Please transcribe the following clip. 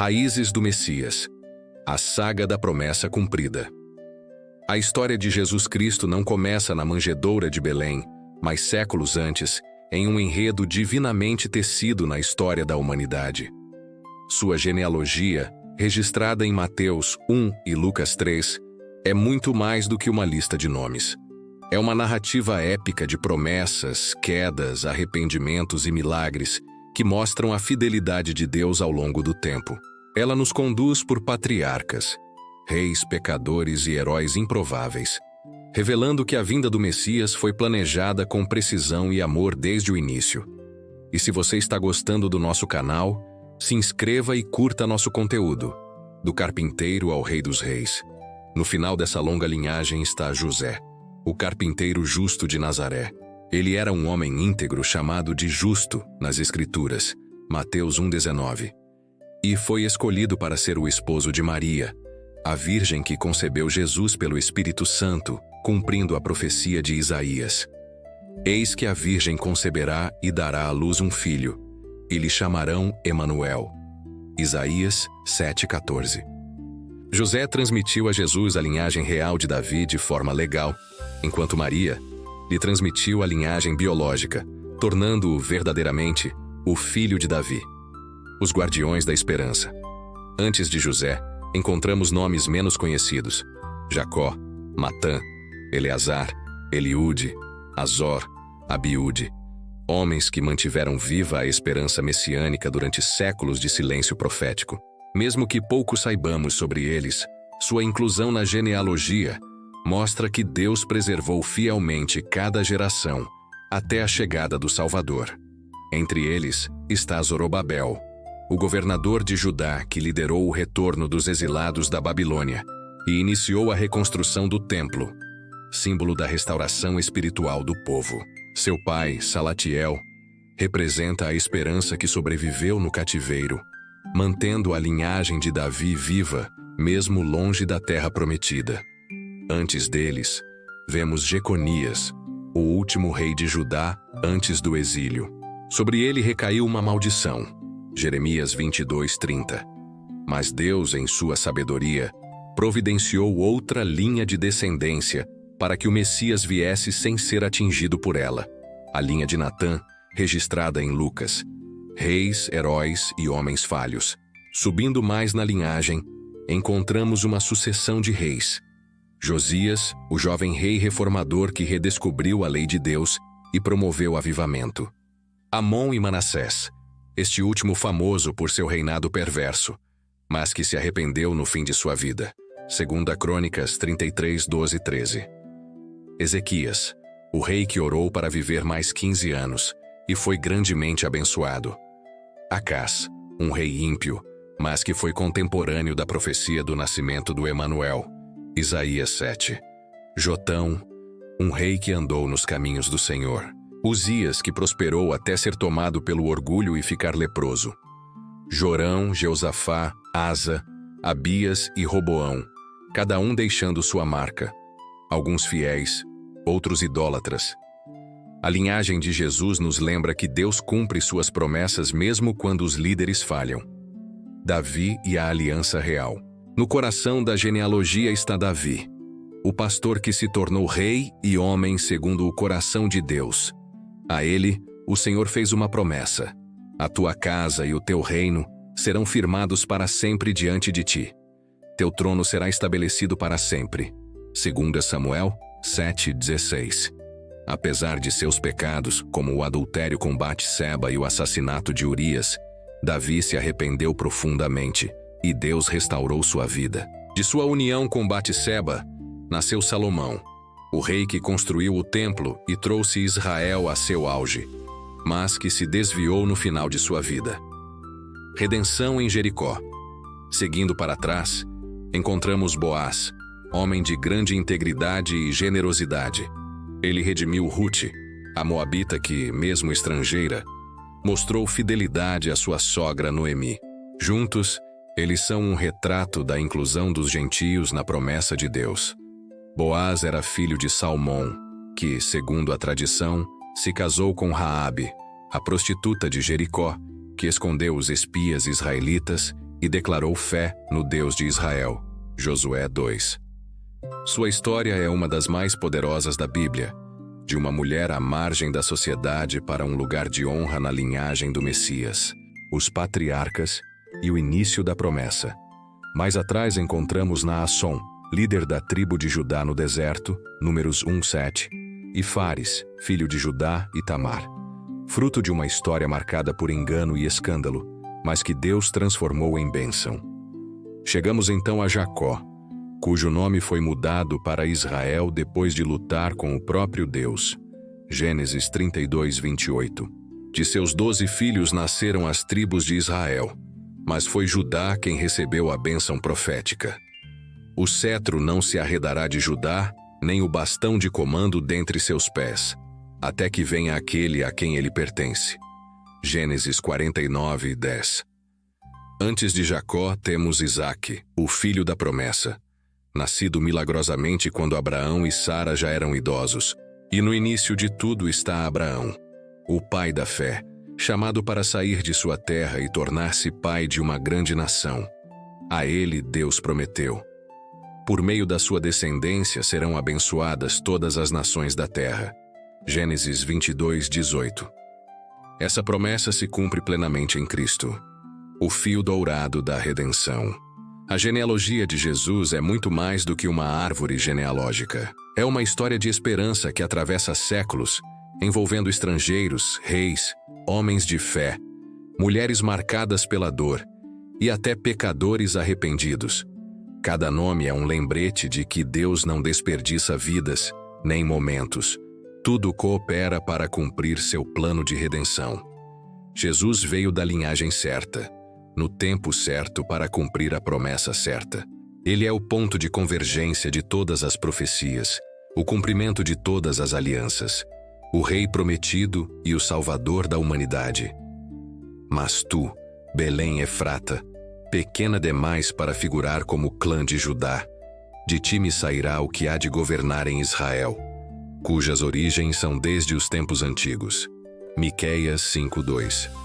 Raízes do Messias. A saga da promessa cumprida. A história de Jesus Cristo não começa na manjedoura de Belém, mas séculos antes, em um enredo divinamente tecido na história da humanidade. Sua genealogia, registrada em Mateus 1 e Lucas 3, é muito mais do que uma lista de nomes. É uma narrativa épica de promessas, quedas, arrependimentos e milagres que mostram a fidelidade de Deus ao longo do tempo. Ela nos conduz por patriarcas, reis, pecadores e heróis improváveis, revelando que a vinda do Messias foi planejada com precisão e amor desde o início. E se você está gostando do nosso canal, se inscreva e curta nosso conteúdo, do carpinteiro ao Rei dos Reis. No final dessa longa linhagem está José, o carpinteiro justo de Nazaré. Ele era um homem íntegro chamado de justo nas Escrituras, Mateus 1,19. E foi escolhido para ser o esposo de Maria, a virgem que concebeu Jesus pelo Espírito Santo, cumprindo a profecia de Isaías. Eis que a virgem conceberá e dará à luz um filho, e lhe chamarão Emanuel. Isaías 7,14. José transmitiu a Jesus a linhagem real de Davi de forma legal, enquanto Maria lhe transmitiu a linhagem biológica, tornando-o verdadeiramente o filho de Davi. Os guardiões da esperança. Antes de José, encontramos nomes menos conhecidos: Jacó, Matã, Eleazar, Eliúde, Azor, Abiúde. Homens que mantiveram viva a esperança messiânica durante séculos de silêncio profético. Mesmo que pouco saibamos sobre eles, sua inclusão na genealogia mostra que Deus preservou fielmente cada geração até a chegada do Salvador. Entre eles está Zorobabel, o governador de Judá que liderou o retorno dos exilados da Babilônia e iniciou a reconstrução do templo, símbolo da restauração espiritual do povo. Seu pai, Salatiel, representa a esperança que sobreviveu no cativeiro, mantendo a linhagem de Davi viva, mesmo longe da terra prometida. Antes deles, vemos Jeconias, o último rei de Judá antes do exílio. Sobre ele recaiu uma maldição. Jeremias 22:30. Mas Deus, em sua sabedoria, providenciou outra linha de descendência para que o Messias viesse sem ser atingido por ela. A linha de Natã, registrada em Lucas. Reis, heróis e homens falhos. Subindo mais na linhagem, encontramos uma sucessão de reis. Josias, o jovem rei reformador que redescobriu a lei de Deus e promoveu o avivamento. Amon e Manassés, este último famoso por seu reinado perverso, mas que se arrependeu no fim de sua vida. 2 Crônicas 33:12-13. Ezequias, o rei que orou para viver mais 15 anos e foi grandemente abençoado. Acás, um rei ímpio, mas que foi contemporâneo da profecia do nascimento do Emanuel. Isaías 7. Jotão, um rei que andou nos caminhos do Senhor. Uzias, que prosperou até ser tomado pelo orgulho e ficar leproso. Jorão, Jeosafá, Asa, Abias e Roboão, cada um deixando sua marca. Alguns fiéis, outros idólatras. A linhagem de Jesus nos lembra que Deus cumpre suas promessas mesmo quando os líderes falham. Davi e a aliança real. No coração da genealogia está Davi, o pastor que se tornou rei e homem segundo o coração de Deus. A ele, o Senhor fez uma promessa: a tua casa e o teu reino serão firmados para sempre diante de ti. Teu trono será estabelecido para sempre. 2 Samuel 7:16. Apesar de seus pecados, como o adultério com Batseba e o assassinato de Urias, Davi se arrependeu profundamente e Deus restaurou sua vida. De sua união com Batseba, nasceu Salomão, o rei que construiu o templo e trouxe Israel a seu auge, mas que se desviou no final de sua vida. Redenção em Jericó. Seguindo para trás, encontramos Boaz, homem de grande integridade e generosidade. Ele redimiu Rute, a moabita que, mesmo estrangeira, mostrou fidelidade à sua sogra Noemi. Juntos, eles são um retrato da inclusão dos gentios na promessa de Deus. Boaz era filho de Salmão, que, segundo a tradição, se casou com Raabe, a prostituta de Jericó, que escondeu os espias israelitas e declarou fé no Deus de Israel. Josué 2. Sua história é uma das mais poderosas da Bíblia, de uma mulher à margem da sociedade para um lugar de honra na linhagem do Messias, os patriarcas e o início da promessa. Mais atrás encontramos Naasson, líder da tribo de Judá no deserto, Números 1:7, e Fares, filho de Judá e Tamar, fruto de uma história marcada por engano e escândalo, mas que Deus transformou em bênção. Chegamos então a Jacó, cujo nome foi mudado para Israel depois de lutar com o próprio Deus. Gênesis 32:28. De seus 12 filhos nasceram as tribos de Israel, mas foi Judá quem recebeu a bênção profética. O cetro não se arredará de Judá, nem o bastão de comando dentre seus pés, até que venha aquele a quem ele pertence. Gênesis 49:10. Antes de Jacó temos Isaque, o filho da promessa, nascido milagrosamente quando Abraão e Sara já eram idosos, e no início de tudo está Abraão, o pai da fé, chamado para sair de sua terra e tornar-se pai de uma grande nação. A ele Deus prometeu: por meio da sua descendência serão abençoadas todas as nações da terra. Gênesis 22:18. Essa promessa se cumpre plenamente em Cristo, o fio dourado da redenção. A genealogia de Jesus é muito mais do que uma árvore genealógica. É uma história de esperança que atravessa séculos, envolvendo estrangeiros, reis, homens de fé, mulheres marcadas pela dor e até pecadores arrependidos. Cada nome é um lembrete de que Deus não desperdiça vidas, nem momentos. Tudo coopera para cumprir seu plano de redenção. Jesus veio da linhagem certa, no tempo certo para cumprir a promessa certa. Ele é o ponto de convergência de todas as profecias, o cumprimento de todas as alianças, o Rei prometido e o Salvador da humanidade. Mas tu, Belém Efrata, pequena demais para figurar como clã de Judá, de ti me sairá o que há de governar em Israel, cujas origens são desde os tempos antigos. Miqueias 5:2.